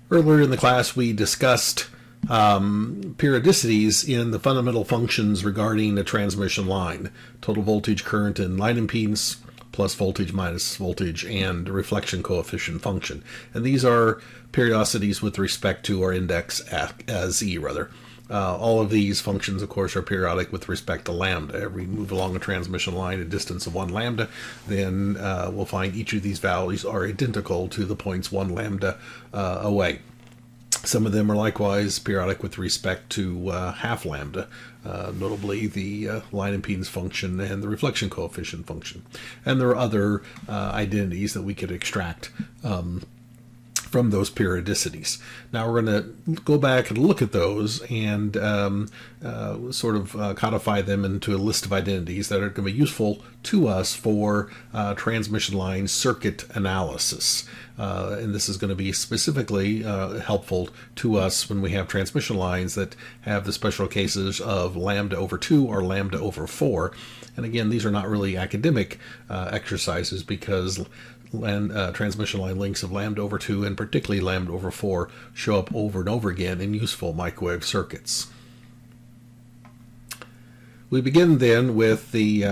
Earlier in the class, we discussed periodicities in the fundamental functions regarding a transmission line: total voltage, current, and line impedance, plus voltage, minus voltage, and reflection coefficient function. And these are periodicities with respect to our index Z, rather. All of these functions, of course, are periodic with respect to lambda. If we move along a transmission line a distance of 1 lambda, then we'll find each of these values are identical to the points 1 lambda away. Some of them are likewise periodic with respect to half lambda, notably the line impedance function and the reflection coefficient function. And there are other identities that we could extract from those periodicities. Now we're going to go back and look at those and sort of codify them into a list of identities that are going to be useful to us for transmission line circuit analysis. And this is going to be specifically helpful to us when we have transmission lines that have the special cases of lambda over 2 or lambda over 4. And again, these are not really academic exercises, because transmission line lengths of lambda over 2 and particularly lambda over 4 show up over and over again in useful microwave circuits. We begin then with the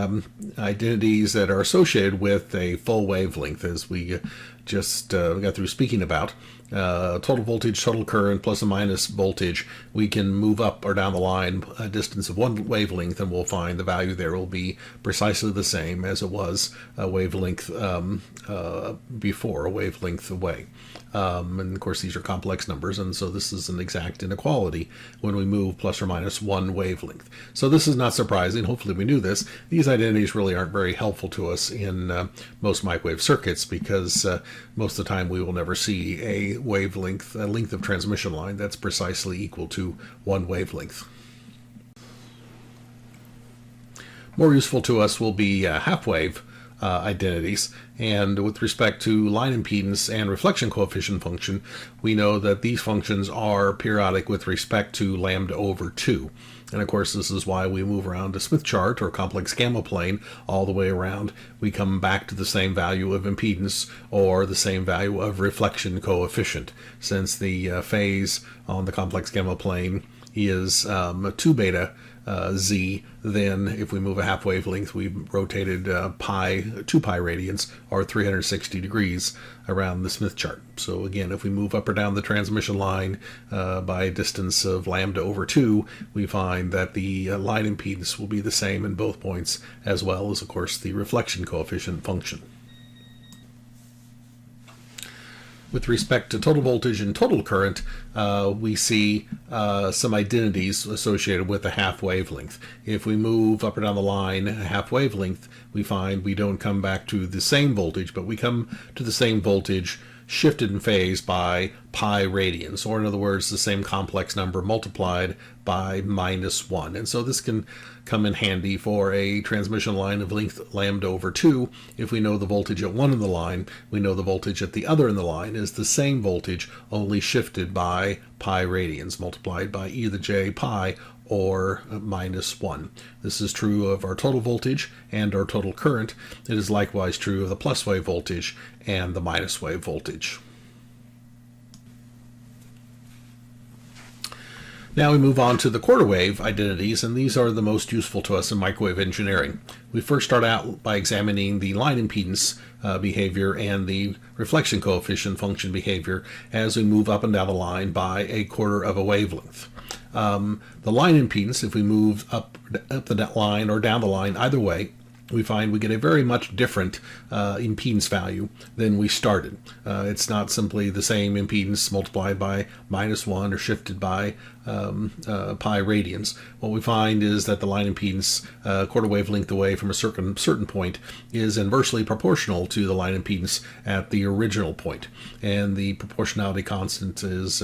identities that are associated with a full wavelength, as we just got through speaking about. Total voltage, total current, plus and minus voltage. We can move up or down the line a distance of 1 wavelength, and we'll find the value there will be precisely the same as it was a wavelength before, a wavelength away. And of course, these are complex numbers, and so this is an exact inequality when we move plus or minus 1 wavelength. So this is not surprising. Hopefully we knew this. These identities really aren't very helpful to us in most microwave circuits, because most of the time we will never see a wavelength, a length of transmission line that's precisely equal to 1 wavelength. More useful to us will be half-wave identities, and with respect to line impedance and reflection coefficient function, we know that these functions are periodic with respect to lambda over 2. And of course, this is why we move around a Smith chart or complex gamma plane all the way around. We come back to the same value of impedance or the same value of reflection coefficient, since the phase on the complex gamma plane is 2 beta Z. Then if we move a half wavelength, we've rotated 2 pi radians, or 360 degrees around the Smith chart. So again, if we move up or down the transmission line by a distance of lambda over 2, we find that the line impedance will be the same in both points, as well as, of course, the reflection coefficient function. With respect to total voltage and total current, we see some identities associated with a half wavelength. If we move up or down the line a half wavelength, we find we don't come back to the same voltage, but we come to the same voltage shifted in phase by pi radians, or in other words, the same complex number multiplied by minus 1. And so this can come in handy for a transmission line of length lambda over 2. If we know the voltage at one in the line, we know the voltage at the other in the line is the same voltage, only shifted by pi radians multiplied by either j pi or minus 1. This is true of our total voltage and our total current. It is likewise true of the plus wave voltage and the minus wave voltage. Now we move on to the quarter wave identities, and these are the most useful to us in microwave engineering. We first start out by examining the line impedance behavior and the reflection coefficient function behavior as we move up and down the line by a quarter of a wavelength. The line impedance, if we move up the line or down the line, either way, we find we get a very much different impedance value than we started. It's not simply the same impedance multiplied by minus 1 or shifted by pi radians. What we find is that the line impedance quarter wavelength away from a certain point is inversely proportional to the line impedance at the original point, and the proportionality constant is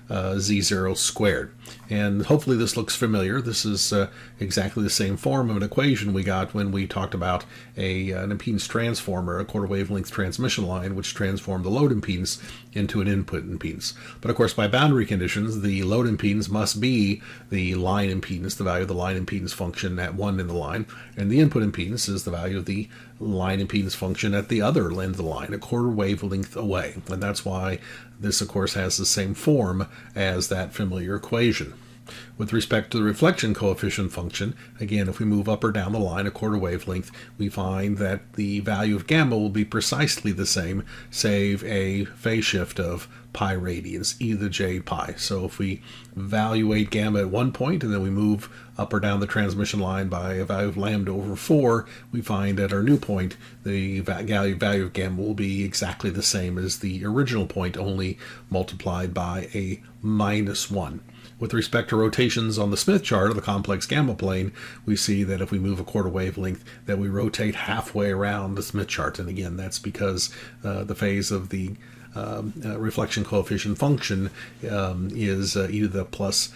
z0 squared. And hopefully this looks familiar. This is exactly the same form of an equation we got when we talked talked about an impedance transformer, a quarter wavelength transmission line, which transformed the load impedance into an input impedance. But of course, by boundary conditions, the load impedance must be the line impedance, the value of the line impedance function at one end of the line, and the input impedance is the value of the line impedance function at the other end of the line, a quarter wavelength away. And that's why this, of course, has the same form as that familiar equation. With respect to the reflection coefficient function, again, if we move up or down the line a quarter wavelength, we find that the value of gamma will be precisely the same, save a phase shift of pi radians, e to the j pi. So if we evaluate gamma at one point and then we move up or down the transmission line by a value of lambda over 4, we find at our new point the value of gamma will be exactly the same as the original point, only multiplied by a -1. With respect to rotations on the Smith chart of the complex gamma plane, we see that if we move a quarter wavelength, that we rotate halfway around the Smith chart. And again, that's because the phase of the reflection coefficient function is e to the plus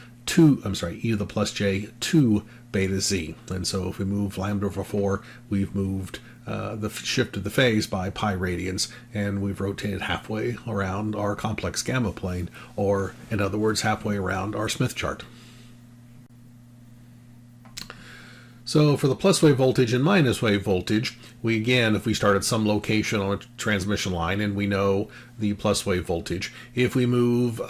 j 2 beta z. And so if we move lambda over 4, we've moved the shift of the phase by pi radians, and we've rotated halfway around our complex gamma plane, or in other words, halfway around our Smith chart. So for the plus wave voltage and minus wave voltage, we again, if we start at some location on a transmission line and we know the plus wave voltage, if we move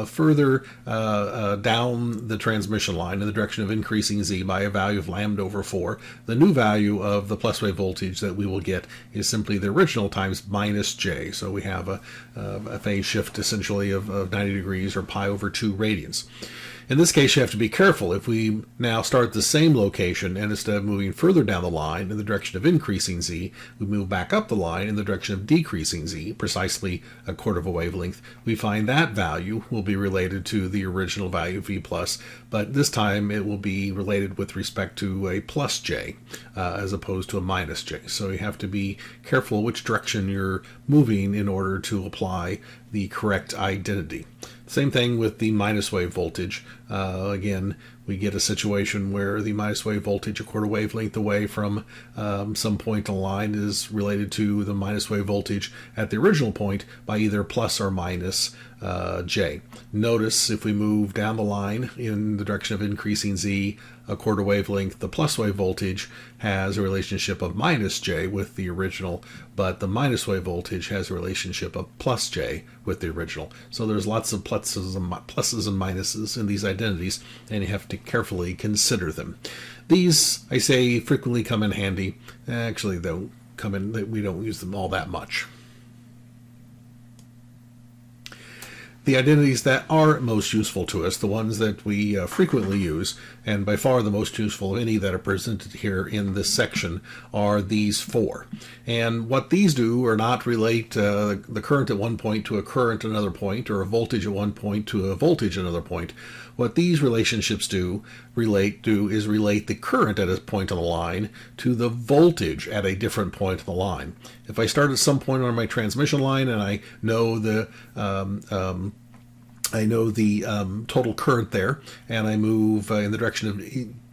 further down the transmission line in the direction of increasing z by a value of lambda over 4, the new value of the plus wave voltage that we will get is simply the original times minus j. So we have a phase shift essentially of 90 degrees or pi over 2 radians. In this case, you have to be careful. If we now start at the same location, and instead of moving further down the line in the direction of increasing z, we move back up the line in the direction of decreasing z, precisely a quarter of a wavelength, we find that value will be related to the original value of v plus, but this time it will be related with respect to a plus j as opposed to a minus j. So you have to be careful which direction you're moving in order to apply the correct identity. Same thing with the minus wave voltage. Again, we get a situation where the minus wave voltage a quarter wavelength away from some point on the line is related to the minus wave voltage at the original point by either plus or minus j. Notice if we move down the line in the direction of increasing z a quarter wavelength, the plus wave voltage has a relationship of minus j with the original, but the minus wave voltage has a relationship of plus j with the original. So there's lots of pluses and minuses in these identities, and you have to carefully consider them. These, I say, frequently come in handy. Actually, they don't come in, we don't use them all that much. The identities that are most useful to us, the ones that we frequently use, and by far the most useful of any that are presented here in this section, are these 4. And what these do are not relate the current at one point to a current at another point, or a voltage at one point to a voltage at another point. What these relationships relate the current at a point on the line to the voltage at a different point on the line. If I start at some point on my transmission line and I know the total current there, and I move in the direction of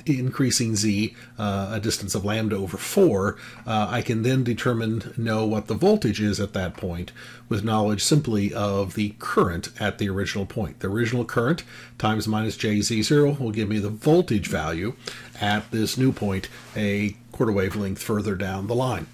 increasing z a distance of lambda over 4, I can then know what the voltage is at that point with knowledge simply of the current at the original point. The original current times minus jz0 will give me the voltage value at this new point, a quarter wavelength further down the line.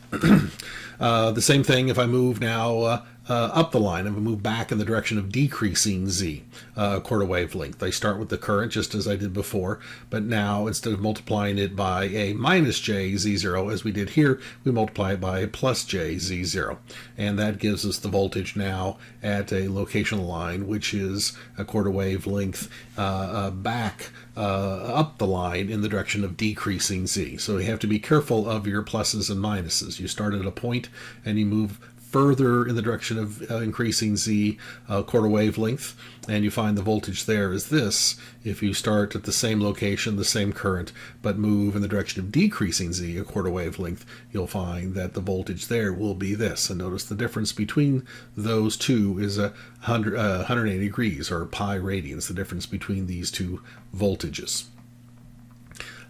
The same thing if I move now up the line and we move back in the direction of decreasing z, quarter wavelength. I start with the current just as I did before, but now instead of multiplying it by a minus j z0 as we did here, we multiply it by a plus j z0. And that gives us the voltage now at a location line which is a quarter wavelength back up the line in the direction of decreasing z. So you have to be careful of your pluses and minuses. You start at a point and you move further in the direction of increasing z quarter wavelength, and you find the voltage there is this. If you start at the same location, the same current, but move in the direction of decreasing z a quarter wavelength, you'll find that the voltage there will be this. And notice the difference between those two is 180 degrees, or pi radians, the difference between these two voltages.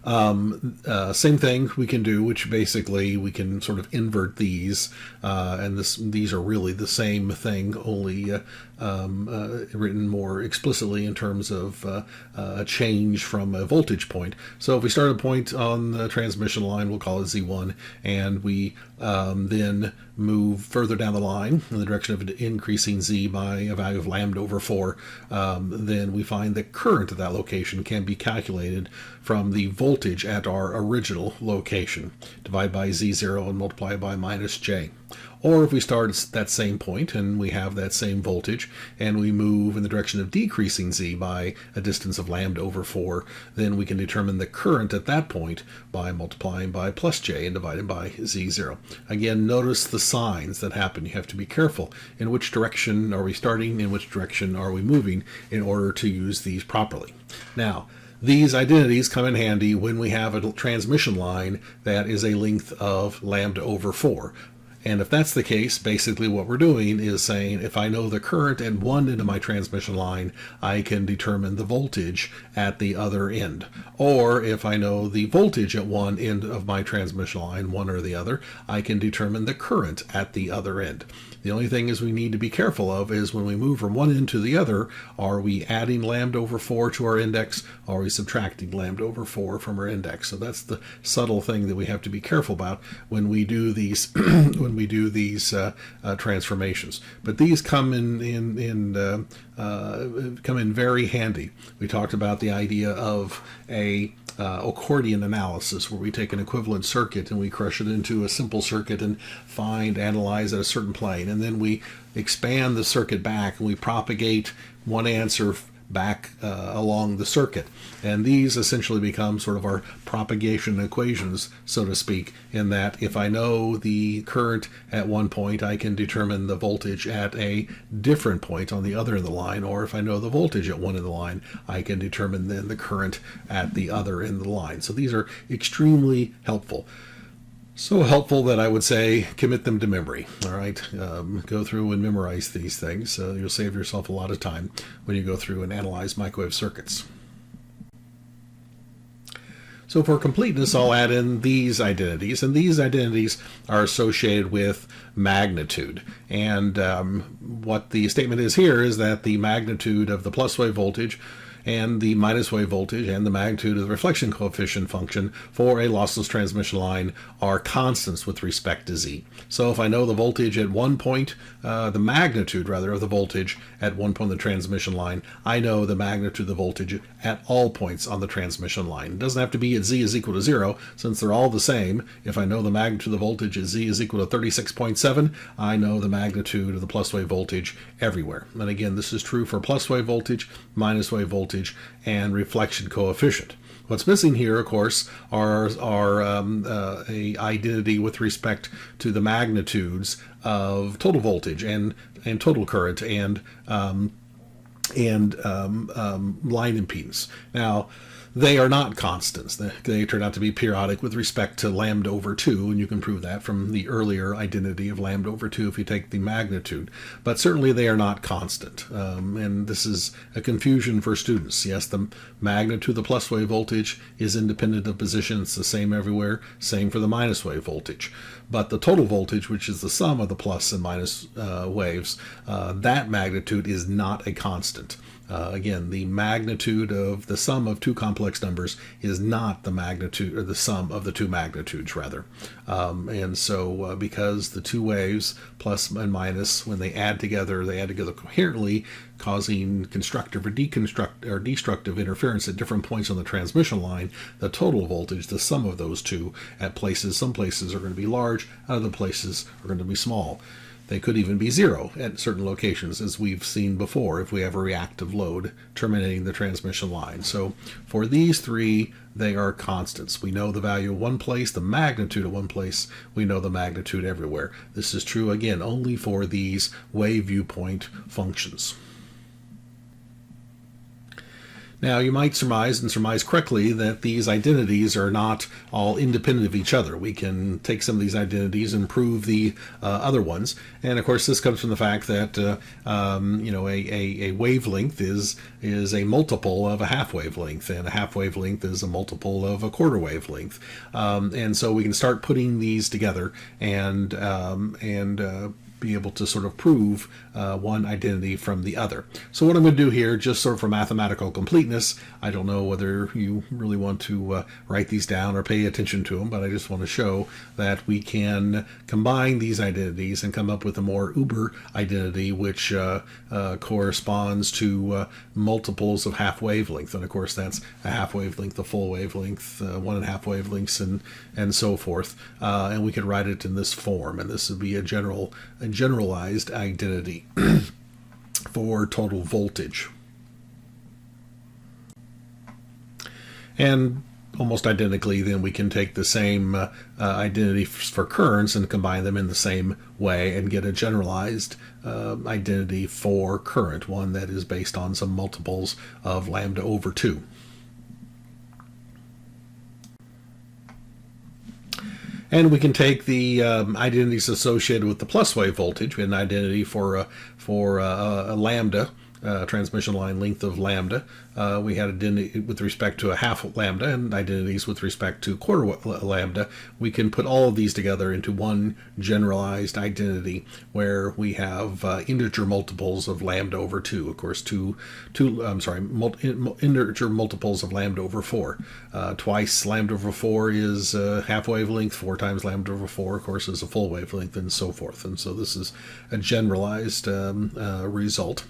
Same thing we can do, which basically we can sort of invert these, and these are really the same thing, only written more explicitly in terms of a change from a voltage point. So if we start a point on the transmission line, we'll call it Z1, and we then move further down the line in the direction of increasing Z by a value of lambda over 4, then we find that current at that location can be calculated from the voltage at our original location. Divide by Z0 and multiply by minus J. Or if we start at that same point and we have that same voltage and we move in the direction of decreasing Z by a distance of lambda over 4, then we can determine the current at that point by multiplying by plus J and dividing by Z0. Again, notice the signs that happen. You have to be careful. In which direction are we starting? In which direction are we moving in order to use these properly? Now, these identities come in handy when we have a transmission line that is a length of lambda over 4. And if that's the case, basically what we're doing is saying if I know the current at one end of my transmission line, I can determine the voltage at the other end. Or if I know the voltage at one end of my transmission line, one or the other, I can determine the current at the other end. The only thing is we need to be careful of is when we move from one end to the other, are we adding lambda over 4 to our index, or are we subtracting lambda over 4 from our index? So that's the subtle thing that we have to be careful about when we do these transformations. But these come in very handy. We talked about the idea of a accordion analysis, where we take an equivalent circuit and we crush it into a simple circuit and analyze at a certain plane, and then we expand the circuit back and we propagate one answer back along the circuit. And these essentially become sort of our propagation equations, so to speak, in that if I know the current at one point, I can determine the voltage at a different point on the other end of the line, or if I know the voltage at one end of the line, I can determine then the current at the other end of the line. So these are extremely helpful. So helpful that I would say commit them to memory. All right, go through and memorize these things. You'll save yourself a lot of time when you go through and analyze microwave circuits. So for completeness, I'll add in these identities, and these identities are associated with magnitude. And what the statement is here is that the magnitude of the plus wave voltage and the minus wave voltage and the magnitude of the reflection coefficient function for a lossless transmission line are constants with respect to Z. So if I know the voltage at one point, the magnitude rather of the voltage at one point on the transmission line, I know the magnitude of the voltage at all points on the transmission line. It doesn't have to be at Z is equal to 0, since they're all the same. If I know the magnitude of the voltage at Z is equal to 36.7, I know the magnitude of the plus wave voltage everywhere. And again, this is true for plus wave voltage, minus wave voltage, and reflection coefficient. What's missing here, of course, are a identity with respect to the magnitudes of total voltage and total current and line impedance. Now, they are not constants. They turn out to be periodic with respect to lambda over 2, and you can prove that from the earlier identity of lambda over 2 if you take the magnitude. But certainly they are not constant, and this is a confusion for students. Yes, the magnitude of the plus wave voltage is independent of position. It's the same everywhere, same for the minus wave voltage. But the total voltage, which is the sum of the plus and minus waves, that magnitude is not a constant. Again, the magnitude of the sum of two complex numbers is not the magnitude, or the sum of the two magnitudes, rather. And so because the two waves, plus and minus, when they add together coherently, causing constructive or destructive interference at different points on the transmission line, the total voltage, the sum of those two at places, some places are going to be large, other places are going to be small. They could even be 0 at certain locations, as we've seen before, if we have a reactive load terminating the transmission line. So for these three, they are constants. We know the value of one place, the magnitude of one place, we know the magnitude everywhere. This is true, again, only for these wave viewpoint functions. Now, you might surmise, and surmise correctly, that these identities are not all independent of each other. We can take some of these identities and prove the other ones. And of course, this comes from the fact that a wavelength is a multiple of a half wavelength, and a half wavelength is a multiple of a quarter wavelength. And so we can start putting these together and be able to sort of prove one identity from the other. So what I'm going to do here, just sort of for mathematical completeness, I don't know whether you really want to write these down or pay attention to them, but I just want to show that we can combine these identities and come up with a more uber identity, which corresponds to multiples of half wavelength. And of course, that's a half wavelength, a full wavelength, 1.5 wavelengths, and so forth. And we could write it in this form, and this would be a generalized identity for total voltage. And almost identically, then we can take the same identity for currents and combine them in the same way and get a generalized identity for current, one that is based on some multiples of lambda over 2. And we can take the identities associated with the plus wave voltage. We had an identity for a lambda, transmission line length of lambda. We had identity with respect to a half lambda and identities with respect to quarter lambda. We can put all of these together into one generalized identity where we have integer multiples of lambda over 2. Of course, integer multiples of lambda over 4. Twice lambda over 4 is half wavelength. 4 times lambda over 4, of course, is a full wavelength, and so forth. And so this is a generalized result.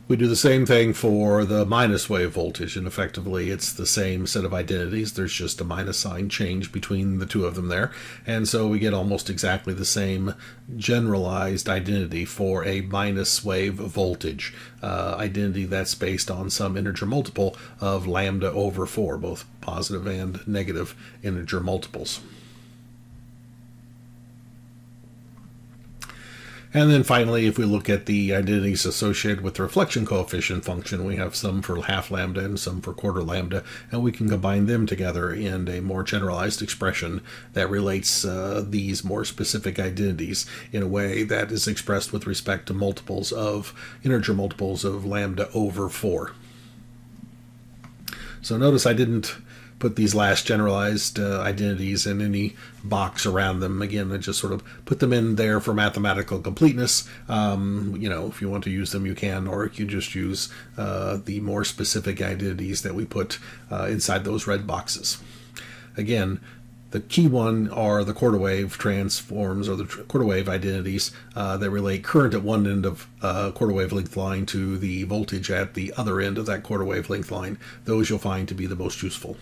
We do the same thing for the minus wave voltage, and effectively it's the same set of identities. There's just a minus sign change between the two of them there, and so we get almost exactly the same generalized identity for a minus wave voltage, identity that's based on some integer multiple of lambda over 4, both positive and negative integer multiples. And then finally, if we look at the identities associated with the reflection coefficient function, we have some for half lambda and some for quarter lambda, and we can combine them together in a more generalized expression that relates these more specific identities in a way that is expressed with respect to integer multiples of lambda over 4. So notice I didn't put these last generalized identities in any box around them. Again, I just sort of put them in there for mathematical completeness. If you want to use them, you can, or you just use the more specific identities that we put inside those red boxes. Again, the key one are the quarter wave transforms, or the quarter wave identities that relate current at one end of quarter wavelength line to the voltage at the other end of that quarter wavelength line. Those you'll find to be the most useful.